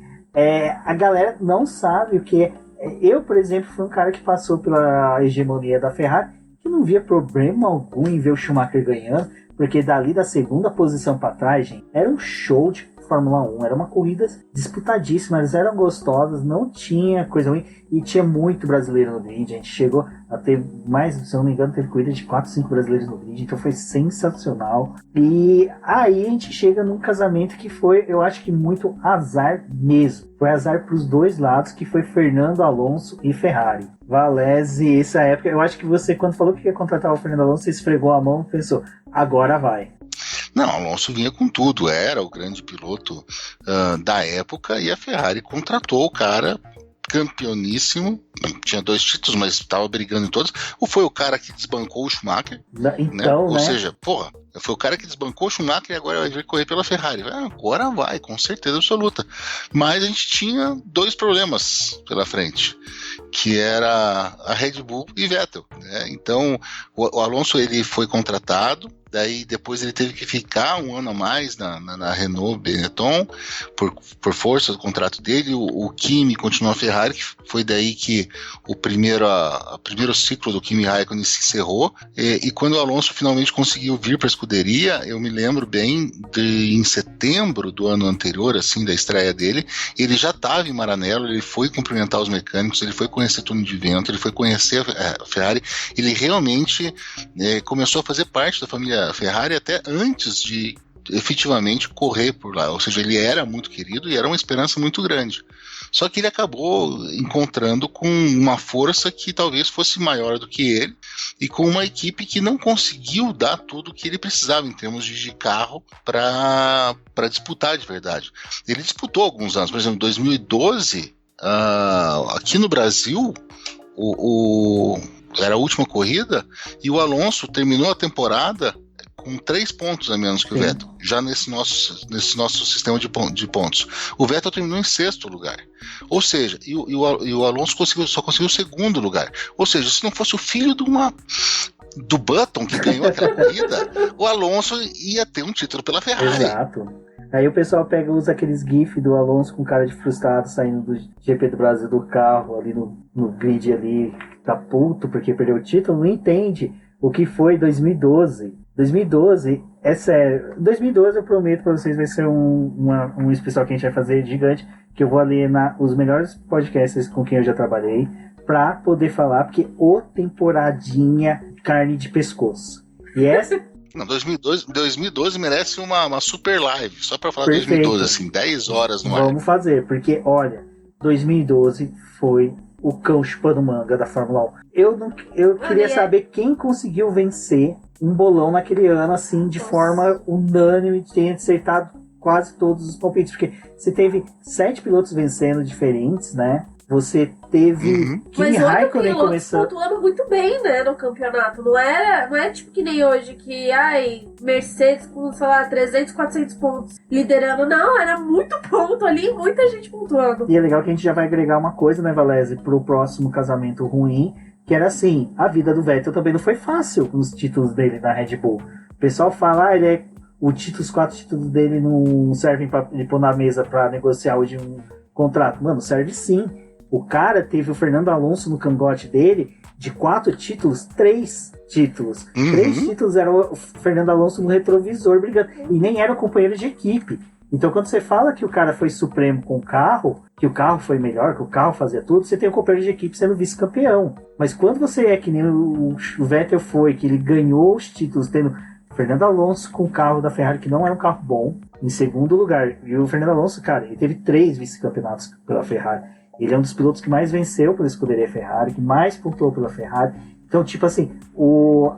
a galera não sabe o que é. Eu, por exemplo, fui um cara que passou pela hegemonia da Ferrari, que não via problema algum em ver o Schumacher ganhando, porque dali da segunda posição para trás, gente, era um show de Fórmula 1, era uma corrida disputadíssima, elas eram gostosas, não tinha coisa ruim, e tinha muito brasileiro no grid. A gente chegou a ter mais, se eu não me engano, teve corrida de 4, 5 brasileiros no grid, então foi sensacional. E aí a gente chega num casamento que foi, eu acho que muito azar mesmo. Foi azar para os dois lados, que foi Fernando Alonso e Ferrari. Valese, essa época, eu acho que você, quando falou que ia contratar o Fernando Alonso, você esfregou a mão e pensou, agora vai. Não, Alonso vinha com tudo, era o grande piloto da época, e a Ferrari contratou o cara campeoníssimo, tinha 2 títulos, mas estava brigando em todos. Ou foi o cara que desbancou o Schumacher, então, né? Ou seja, porra, foi o cara que desbancou o Schumacher e agora vai correr pela Ferrari. Agora vai, com certeza absoluta. Mas a gente tinha 2 problemas pela frente, que era a Red Bull e Vettel, né? Então o Alonso, ele foi contratado, daí depois ele teve que ficar 1 ano a mais na Renault Benetton por força do contrato dele. O Kimi continuou a Ferrari, que foi daí que o primeiro ciclo do Kimi Raikkonen se encerrou, e quando o Alonso finalmente conseguiu vir para a escuderia, eu me lembro bem em setembro do ano anterior, assim, da estreia dele, ele já estava em Maranello, ele foi cumprimentar os mecânicos, ele foi conhecer túnel de vento, ele foi conhecer a Ferrari, ele realmente começou a fazer parte da família Ferrari até antes de efetivamente correr por lá, ou seja, ele era muito querido e era uma esperança muito grande. Só que ele acabou encontrando com uma força que talvez fosse maior do que ele, e com uma equipe que não conseguiu dar tudo o que ele precisava em termos de carro para disputar de verdade. Ele disputou alguns anos, por exemplo, em 2012, aqui no Brasil, era a última corrida, e o Alonso terminou a temporada com 3 pontos a menos que o Vettel, já nesse nosso sistema de pontos. O Vettel terminou em 6º lugar. Ou seja, e o Alonso só conseguiu o 2º lugar. Ou seja, se não fosse o filho do Button que ganhou aquela corrida, o Alonso ia ter um título pela Ferrari. Exato. Aí o pessoal usa aqueles gifs do Alonso com cara de frustrado saindo do GP do Brasil do carro ali no grid ali, tá puto porque perdeu o título, não entende o que foi 2012. 2012, é sério. 2012 eu prometo pra vocês, vai ser um especial que a gente vai fazer gigante, que eu vou alienar os melhores podcasts com quem eu já trabalhei, pra poder falar, porque temporadinha carne de pescoço. E essa... Não, 2012 merece uma super live, só pra falar de Perfeito. 2012, assim, 10 horas no ar. Vamos fazer, porque, olha, 2012 foi o cão chupando manga da Fórmula 1. Eu queria saber quem conseguiu vencer um bolão naquele ano, assim, de forma unânime, tenha acertado quase todos os palpites, porque você teve 7 pilotos vencendo diferentes, né? Você teve Kimi Mas outro Raikkonen piloto começando. pontuando muito bem, né, no campeonato. Não é tipo que nem hoje, que, Mercedes com, sei lá, 300, 400 pontos liderando. Não, era muito ponto ali, muita gente pontuando. E é legal que a gente já vai agregar uma coisa, né, Valese, pro próximo casamento ruim, que era assim, a vida do Vettel também não foi fácil com os títulos dele na Red Bull. O pessoal fala, os 4 títulos dele não servem pra ele pôr na mesa pra negociar hoje um contrato. Mano, serve sim. O cara teve o Fernando Alonso no cangote dele, de 4 títulos, 3 títulos. 3 títulos era o Fernando Alonso no retrovisor brigando. E nem era o companheiro de equipe. Então quando você fala que o cara foi supremo com o carro, que o carro foi melhor, que o carro fazia tudo, você tem um companheiro de equipe sendo vice-campeão. Mas quando você é que nem o Vettel foi, que ele ganhou os títulos tendo Fernando Alonso com o carro da Ferrari, que não era um carro bom, em segundo lugar. E o Fernando Alonso, cara, ele teve 3 vice-campeonatos pela Ferrari. Ele é um dos pilotos que mais venceu pela escuderia Ferrari, que mais pontuou pela Ferrari. Então, tipo assim, o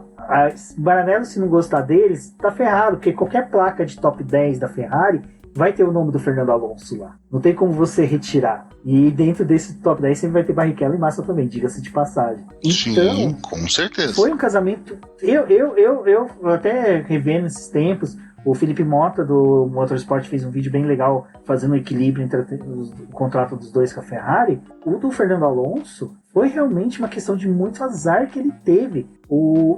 Maranello, se não gostar deles, tá ferrado, porque qualquer placa de top 10 da Ferrari vai ter o nome do Fernando Alonso lá. Não tem como você retirar. E dentro desse top 10 sempre vai ter Barrichello e Massa também, diga-se de passagem. Então, sim, com certeza. Foi um casamento... Eu até revendo esses tempos, o Felipe Mota do Motorsport fez um vídeo bem legal fazendo um equilíbrio entre o contrato dos dois com a Ferrari. O do Fernando Alonso foi realmente uma questão de muito azar que ele teve.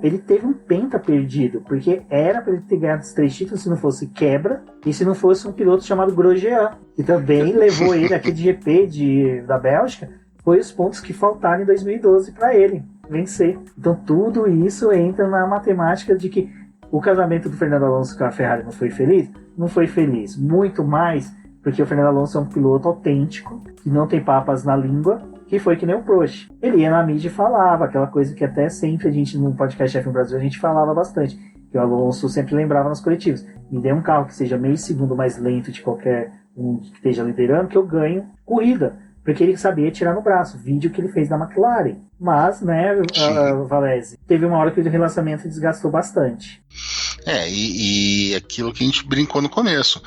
Ele teve um penta perdido, porque era para ele ter ganhado os 3 títulos se não fosse quebra e se não fosse um piloto chamado Grosjean, que também levou ele aqui de GP da Bélgica. Foi os pontos que faltaram em 2012 para ele vencer. Então tudo isso entra na matemática de que o casamento do Fernando Alonso com a Ferrari não foi feliz? Não foi feliz. Muito mais porque o Fernando Alonso é um piloto autêntico, que não tem papas na língua, que foi que nem o Prost. Ele ia na mídia e falava, aquela coisa que até sempre a gente, no podcast F1 Brasil, a gente falava bastante, que o Alonso sempre lembrava nas coletivas. Me dê um carro que seja meio segundo mais lento de qualquer um que esteja liderando, que eu ganho corrida. Porque ele sabia tirar no braço, vídeo que ele fez na McLaren. Mas, né, Valese, teve uma hora que o relacionamento desgastou bastante. E aquilo que a gente brincou no começo.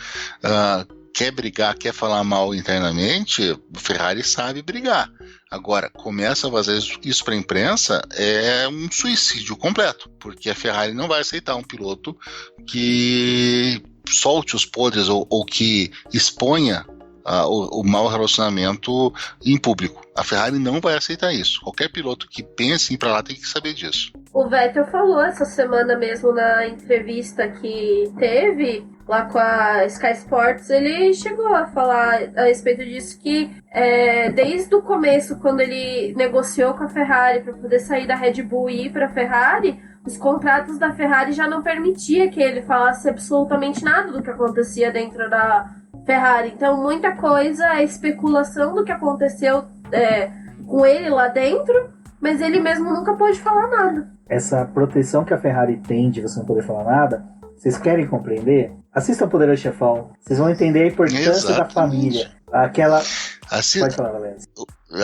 Quer brigar, quer falar mal internamente, o Ferrari sabe brigar. Agora, começa a fazer isso para a imprensa, é um suicídio completo, porque a Ferrari não vai aceitar um piloto que solte os podres ou que exponha o mau relacionamento em público. A Ferrari não vai aceitar isso. Qualquer piloto que pense em ir para lá tem que saber disso. O Vettel falou essa semana mesmo na entrevista que teve lá com a Sky Sports, ele chegou a falar a respeito disso, que desde o começo, quando ele negociou com a Ferrari para poder sair da Red Bull e ir para a Ferrari, os contratos da Ferrari já não permitiam que ele falasse absolutamente nada do que acontecia dentro da Ferrari. Então muita coisa é especulação do que aconteceu com ele lá dentro, mas ele mesmo nunca pôde falar nada. Essa proteção que a Ferrari tem de você não poder falar nada, vocês querem compreender? Assistam Poderoso Chefão, vocês vão entender a importância da família. Pode falar, Valéria.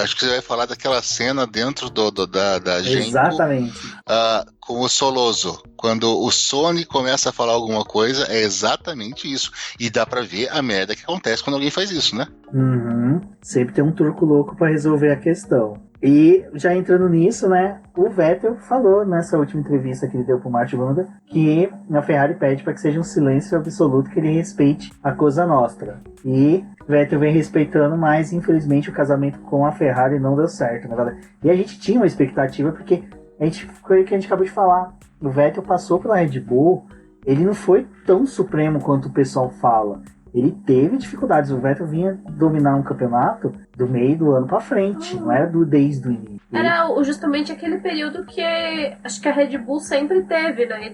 Acho que você vai falar daquela cena dentro da gente. Exatamente. Com o Soloso. Quando o Sony começa a falar alguma coisa, é exatamente isso. E dá pra ver a merda que acontece quando alguém faz isso, né? Sempre tem um turco louco pra resolver a questão. E já entrando nisso, né, o Vettel falou nessa última entrevista que ele deu pro Martin Brundle que a Ferrari pede para que seja um silêncio absoluto, que ele respeite a Cosa Nostra. E Vettel vem respeitando, mas infelizmente o casamento com a Ferrari não deu certo, né, galera? E a gente tinha uma expectativa, porque foi o que a gente acabou de falar. O Vettel passou pela Red Bull, ele não foi tão supremo quanto o pessoal fala. Ele teve dificuldades. O Vettel vinha dominar um campeonato do meio do ano pra frente, não era desde o início. Era justamente aquele período que acho que a Red Bull sempre teve, né?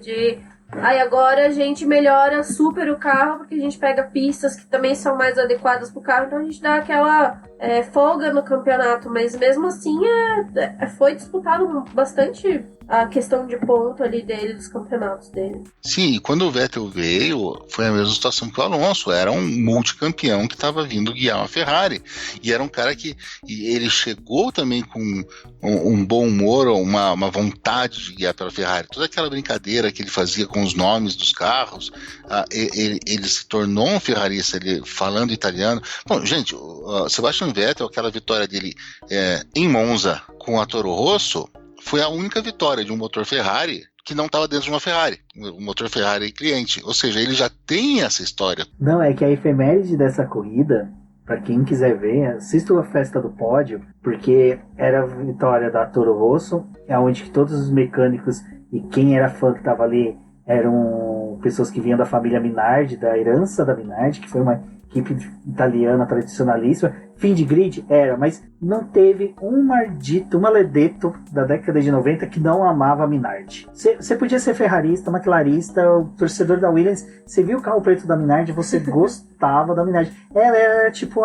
Agora a gente melhora super o carro, porque a gente pega pistas que também são mais adequadas pro carro, então a gente dá aquela folga no campeonato, mas mesmo assim foi disputado bastante a questão de ponto ali dele, dos campeonatos dele. Sim, e quando o Vettel veio, foi a mesma situação que o Alonso. Era um multicampeão que estava vindo guiar uma Ferrari. E era um cara que ele chegou também com um bom humor, uma vontade de guiar pela Ferrari. Toda aquela brincadeira que ele fazia com os nomes dos carros, ele se tornou um ferrarista, ele falando italiano. Bom, gente, o Sebastian Vettel, aquela vitória dele em Monza com a Toro Rosso, foi a única vitória de um motor Ferrari que não estava dentro de uma Ferrari, um motor Ferrari cliente. Ou seja, ele já tem essa história. Não, é que a efeméride dessa corrida, para quem quiser ver, assista a festa do pódio, porque era a vitória da Toro Rosso, onde todos os mecânicos e quem era fã que estava ali eram pessoas que vinham da família Minardi, da herança da Minardi, que foi uma equipe italiana tradicionalíssima. Fim de grid? Era, mas não teve um maledeto da década de 90 que não amava a Minardi. Você podia ser ferrarista, maquilarista, o torcedor da Williams, você viu o carro preto da Minardi, você gostava da Minardi. Ela era tipo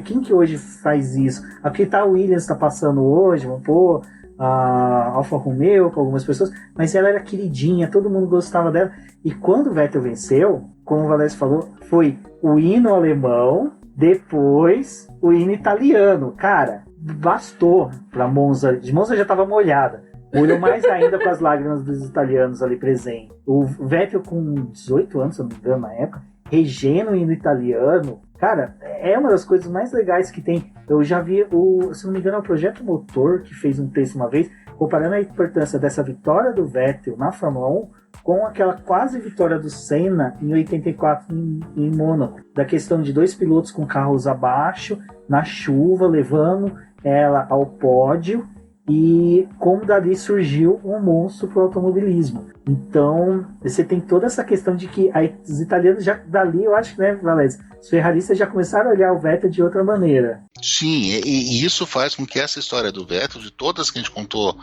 quem que hoje faz isso? Aqui tá a Williams, tá passando hoje, vamos pôr a Alfa Romeo com algumas pessoas, mas ela era queridinha, todo mundo gostava dela. E quando o Vettel venceu, como o Valécio falou, foi o hino alemão, depois o hino italiano. Cara, bastou pra Monza. De Monza já tava molhada. Olhou mais ainda com as lágrimas dos italianos ali presentes. O Vettel com 18 anos, se eu não me engano, na época, regendo o hino italiano. Cara, é uma das coisas mais legais que tem. Eu já vi, se não me engano, é o Projeto Motor que fez um texto uma vez, comparando a importância dessa vitória do Vettel na Fórmula 1 com aquela quase vitória do Senna em 84 em Mônaco. Da questão de dois pilotos com carros abaixo, na chuva, levando ela ao pódio, e como dali surgiu um monstro para o automobilismo. Então, você tem toda essa questão de que os italianos já dali, eu acho, né, Valézio, os ferraristas já começaram a olhar o Vettel de outra maneira. Sim, e isso faz com que essa história do Vettel, de todas que a gente contou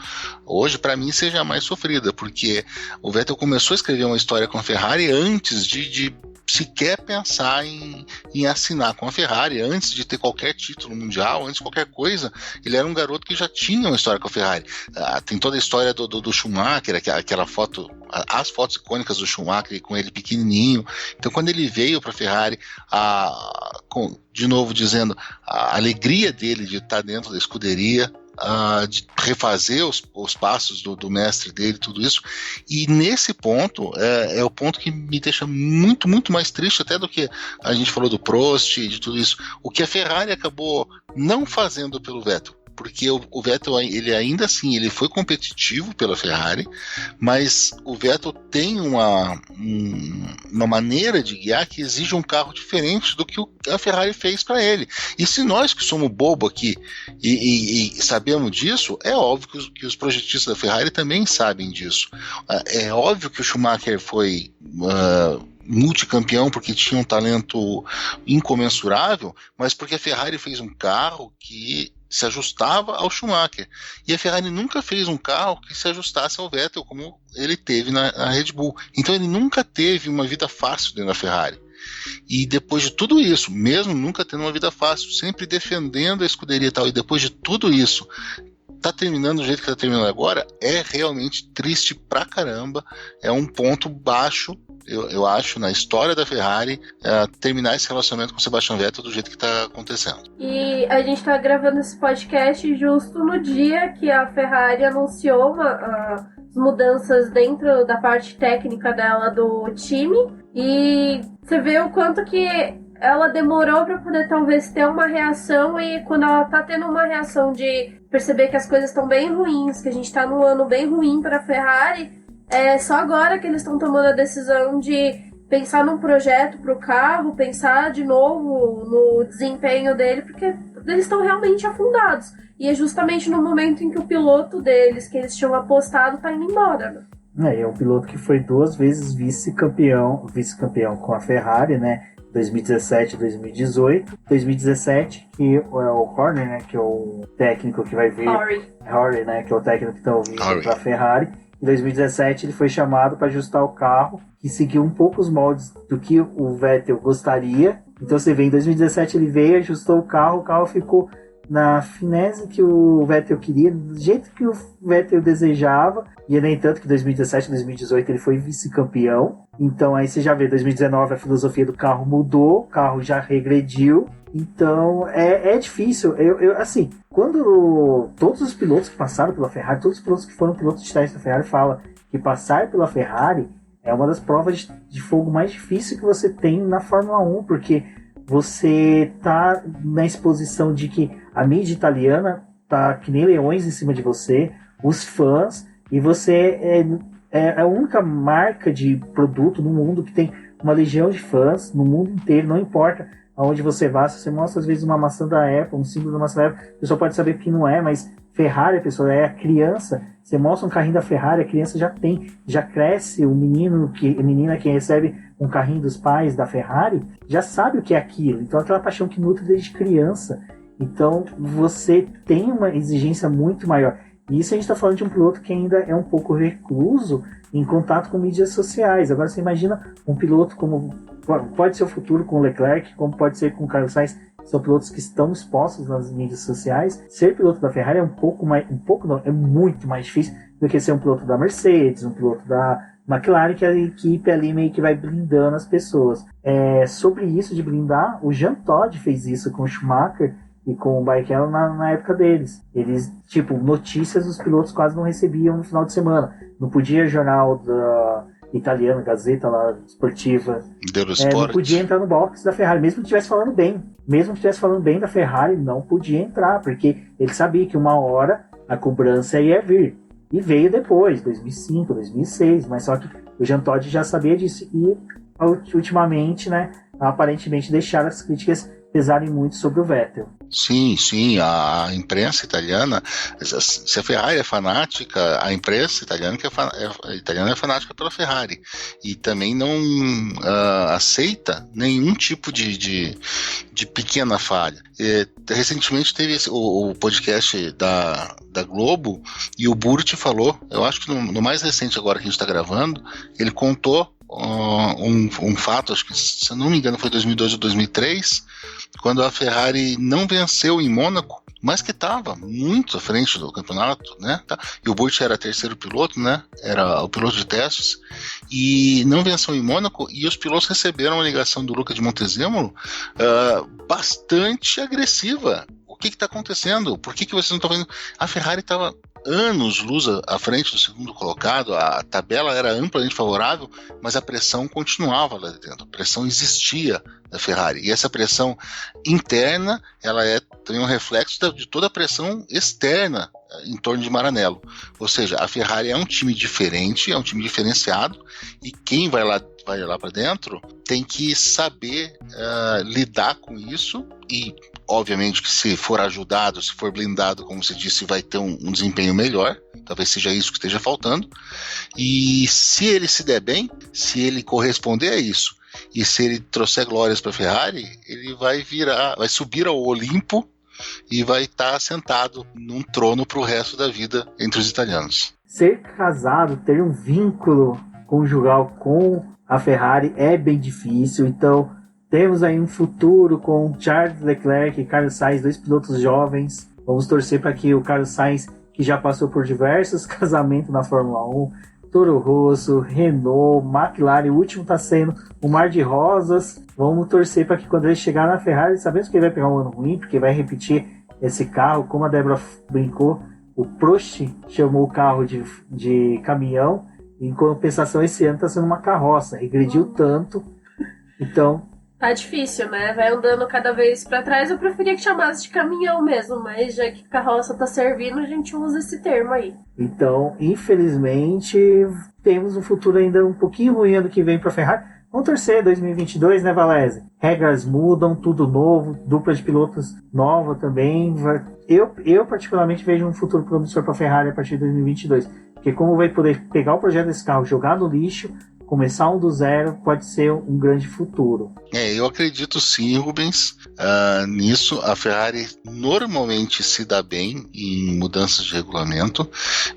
hoje, para mim seja a mais sofrida, porque o Vettel começou a escrever uma história com a Ferrari antes de sequer pensar em assinar com a Ferrari, antes de ter qualquer título mundial, antes de qualquer coisa. Ele era um garoto que já tinha uma história com a Ferrari. Tem toda a história do Schumacher, aquela foto, as fotos icônicas do Schumacher com ele pequenininho. Então, quando ele veio para a Ferrari, de novo dizendo a alegria dele de estar dentro da escuderia, de refazer os passos do mestre dele, tudo isso. E nesse ponto é o ponto que me deixa muito, muito mais triste até do que a gente falou do Prost e de tudo isso. O que a Ferrari acabou não fazendo pelo Vettel. Porque o Vettel, ele ainda assim, ele foi competitivo pela Ferrari, mas o Vettel tem uma maneira de guiar que exige um carro diferente do que a Ferrari fez para ele. E se nós que somos bobo aqui e sabemos disso, é óbvio que os projetistas da Ferrari também sabem disso. É óbvio que o Schumacher foi multicampeão porque tinha um talento incomensurável, mas porque a Ferrari fez um carro que se ajustava ao Schumacher. E a Ferrari nunca fez um carro que se ajustasse ao Vettel, como ele teve na Red Bull. Então ele nunca teve uma vida fácil dentro da Ferrari. E depois de tudo isso, mesmo nunca tendo uma vida fácil, sempre defendendo a escuderia e tal, e depois de tudo isso, tá terminando do jeito que tá terminando agora, é realmente triste pra caramba. É um ponto baixo, eu acho, na história da Ferrari, terminar esse relacionamento com o Sebastian Vettel do jeito que tá acontecendo. E a gente tá gravando esse podcast justo no dia que a Ferrari anunciou as mudanças dentro da parte técnica dela do time, e você vê o quanto que ela demorou para poder talvez ter uma reação, e quando ela tá tendo uma reação de perceber que as coisas estão bem ruins, que a gente tá num ano bem ruim para a Ferrari, é só agora que eles estão tomando a decisão de pensar num projeto para o carro, pensar de novo no desempenho dele, porque eles estão realmente afundados. E é justamente no momento em que o piloto deles, que eles tinham apostado, tá indo embora, né? É um piloto que foi 2 vezes vice-campeão com a Ferrari, né? 2017 e 2018. 2017, que é o Horner, né? Que é o técnico que vai vir. Horner, né? Que é o técnico que está vindo para a Ferrari. Em 2017 ele foi chamado para ajustar o carro, que seguiu um pouco os moldes do que o Vettel gostaria. Então você vê, em 2017 ele veio, ajustou o carro ficou na finesse que o Vettel queria, do jeito que o Vettel desejava, e nem tanto que 2017 e 2018 ele foi vice-campeão. Então aí você já vê, 2019 a filosofia do carro mudou, o carro já regrediu. Então é difícil. Assim, quando todos os pilotos que passaram pela Ferrari, todos os pilotos que foram pilotos de teste da Ferrari falam que passar pela Ferrari é uma das provas de fogo mais difíceis que você tem na Fórmula 1, porque você tá na exposição de que a mídia italiana tá que nem leões em cima de você, os fãs, e você é a única marca de produto no mundo que tem uma legião de fãs no mundo inteiro, não importa aonde você vá, se você mostra às vezes uma maçã da Apple, um símbolo da maçã da Apple, a pessoa pode saber que não é, mas Ferrari, a pessoa é a criança, você mostra um carrinho da Ferrari, a criança já cresce, a menina que recebe um carrinho dos pais da Ferrari, já sabe o que é aquilo, então aquela paixão que nutre desde criança, então você tem uma exigência muito maior. E isso a gente está falando de um piloto que ainda é um pouco recluso em contato com mídias sociais. Agora você imagina um piloto como pode ser o futuro com o Leclerc, como pode ser com o Carlos Sainz, são pilotos que estão expostos nas mídias sociais. Ser piloto da Ferrari é muito mais difícil do que ser um piloto da Mercedes, um piloto da McLaren, que a equipe ali meio que vai blindando as pessoas. Sobre isso de blindar, o Jean Todt fez isso com o Schumacher e com o Barrichello na época deles. Eles, notícias os pilotos quase não recebiam no final de semana. Não podia jornal da italiana, Gazeta lá, esportiva. Não podia entrar no box da Ferrari, mesmo que estivesse falando bem. Mesmo que estivesse falando bem da Ferrari, não podia entrar, porque ele sabia que uma hora a cobrança ia vir. E veio depois, 2005, 2006, mas só que o Jean Todt já sabia disso. E ultimamente, né, aparentemente deixaram as críticas pesarem muito sobre o Vettel. Sim, a imprensa italiana, se a Ferrari é fanática, a imprensa italiana é fanática pela Ferrari e também não aceita nenhum tipo de pequena falha. Recentemente teve o podcast da Globo e o Burti falou, eu acho que no mais recente agora que a gente está gravando, ele contou um fato, acho que se eu não me engano foi 2002 ou 2003, quando a Ferrari não venceu em Mônaco, mas que estava muito à frente do campeonato, né? E o Burti era terceiro piloto, né? Era o piloto de testes, e não venceu em Mônaco, e os pilotos receberam uma ligação do Luca de Montezemolo bastante agressiva. O que está acontecendo? Por que vocês não estão vendo? A Ferrari estava anos luz à frente do segundo colocado, a tabela era amplamente favorável, mas a pressão continuava lá dentro, a pressão existia da Ferrari, e essa pressão interna, ela tem um reflexo de toda a pressão externa em torno de Maranello, ou seja, a Ferrari é um time diferente, é um time diferenciado, e quem vai lá para dentro tem que saber lidar com isso, e obviamente que se for ajudado, se for blindado, como você disse, vai ter um desempenho melhor, talvez seja isso que esteja faltando, e se ele se der bem, se ele corresponder a isso, e se ele trouxer glórias para a Ferrari, ele vai subir ao Olimpo e vai estar sentado num trono para o resto da vida entre os italianos. Ser casado, ter um vínculo conjugal com a Ferrari é bem difícil, então temos aí um futuro com Charles Leclerc e Carlos Sainz, dois pilotos jovens. Vamos torcer para que o Carlos Sainz, que já passou por diversos casamentos na Fórmula 1, Toro Rosso, Renault, McLaren, o último está sendo o Mar de Rosas. Vamos torcer para que quando ele chegar na Ferrari, sabemos que ele vai pegar um ano ruim, porque vai repetir esse carro, como a Débora brincou, o Prost chamou o carro de caminhão, em compensação esse ano está sendo uma carroça, regrediu tanto, então... Tá difícil, né? Vai andando cada vez pra trás. Eu preferia que chamasse de caminhão mesmo, mas já que carroça tá servindo, a gente usa esse termo aí. Então, infelizmente, temos um futuro ainda um pouquinho ruim do que vem pra Ferrari. Vamos torcer 2022, né, Valese? Regras mudam, tudo novo, dupla de pilotos nova também. Eu particularmente vejo um futuro promissor pra Ferrari a partir de 2022. Porque como vai poder pegar o projeto desse carro, jogar no lixo, começar do zero, pode ser um grande futuro. Eu acredito sim, Rubens, nisso. A Ferrari normalmente se dá bem em mudanças de regulamento,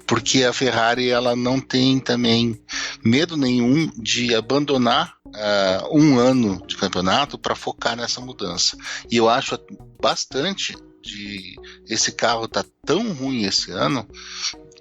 porque a Ferrari ela não tem também medo nenhum de abandonar um ano de campeonato para focar nessa mudança. E eu acho bastante de esse carro tá tão ruim esse ano,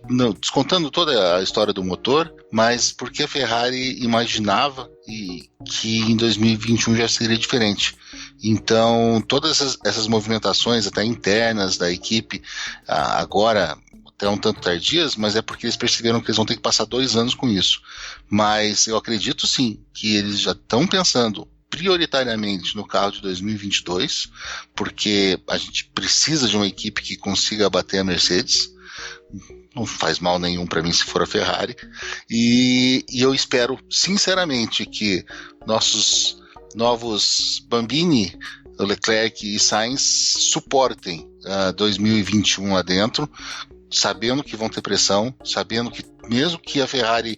não, descontando toda a história do motor, mas porque a Ferrari imaginava que em 2021 já seria diferente. Então, todas essas movimentações, até internas da equipe, agora até um tanto tardias, mas é porque eles perceberam que eles vão ter que passar 2 anos com isso. Mas eu acredito sim que eles já estão pensando prioritariamente no carro de 2022, porque a gente precisa de uma equipe que consiga bater a Mercedes. Não faz mal nenhum para mim se for a Ferrari. E eu espero sinceramente que nossos novos Bambini, Leclerc e Sainz, suportem 2021 lá dentro, sabendo que vão ter pressão, sabendo que mesmo que a Ferrari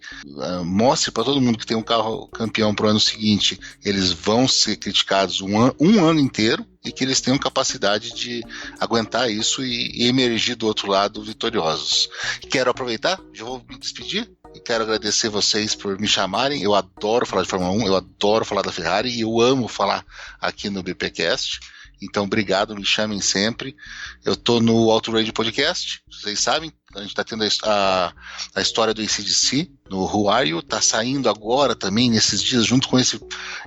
mostre para todo mundo que tem um carro campeão para o ano seguinte, eles vão ser criticados um ano inteiro, e que eles tenham capacidade de aguentar isso e emergir do outro lado vitoriosos. Quero aproveitar, já vou me despedir, e quero agradecer vocês por me chamarem. Eu adoro falar de Fórmula 1, eu adoro falar da Ferrari, e eu amo falar aqui no BPcast. Então, obrigado, me chamem sempre. Eu tô no Auto Radio Podcast, vocês sabem, a gente tá tendo a história do AC/DC no Who Are You, tá saindo agora também, nesses dias, junto com esse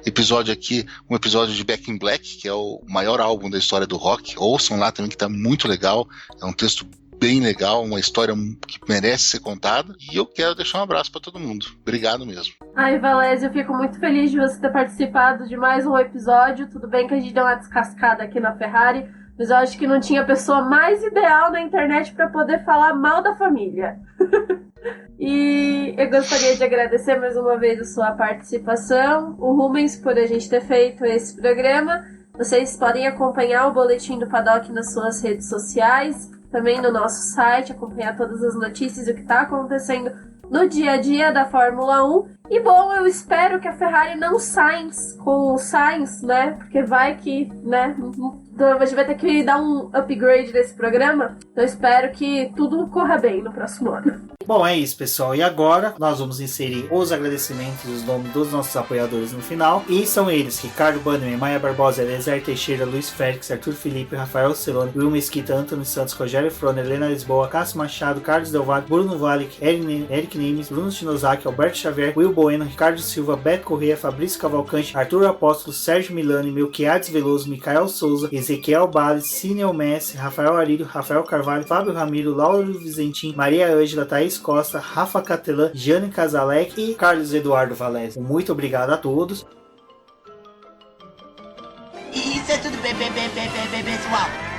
episódio aqui, um episódio de Back in Black, que é o maior álbum da história do rock. Ouçam lá também, que tá muito legal, é um texto bem legal, uma história que merece ser contada, e eu quero deixar um abraço para todo mundo. Obrigado mesmo. Ai, Valézia, eu fico muito feliz de você ter participado de mais um episódio. Tudo bem que a gente deu uma descascada aqui na Ferrari, mas eu acho que não tinha pessoa mais ideal na internet para poder falar mal da família. E eu gostaria de agradecer mais uma vez a sua participação, o Rubens, por a gente ter feito esse programa. Vocês podem acompanhar o Boletim do Paddock nas suas redes sociais, também no nosso site, acompanhar todas as notícias e o que está acontecendo no dia a dia da Fórmula 1. E bom, eu espero que a Ferrari não saia com o Sainz, né? Porque vai que, né? Então a gente vai ter que dar um upgrade nesse programa. Então eu espero que tudo corra bem no próximo ano. Bom, é isso, pessoal. E agora nós vamos inserir os agradecimentos dos nomes dos nossos apoiadores no final. E são eles: Ricardo Bannerman, Maia Barbosa, Elezer Teixeira, Luiz Félix, Arthur Felipe, Rafael Celone, Will Mesquita, Antônio Santos, Rogério Froner, Helena Lisboa, Cássio Machado, Carlos Del Valle, Bruno Valic, Eric Nimes, Bruno Shinozaki, Alberto Xavier, Will Bueno, Ricardo Silva, Beto Corrêa, Fabrício Cavalcante, Arthur Apóstolo, Sérgio Milani, Melquiades Veloso, Micael Souza, Ezequiel Bales, Cineo Messi, Rafael Arílio, Rafael Carvalho, Fábio Ramiro, Lauro Vizentim, Maria Ângela, Thaís Costa, Rafa Catelã, Jane Casalec e Carlos Eduardo Valésio. Muito obrigado a todos. Isso é tudo bem, pessoal.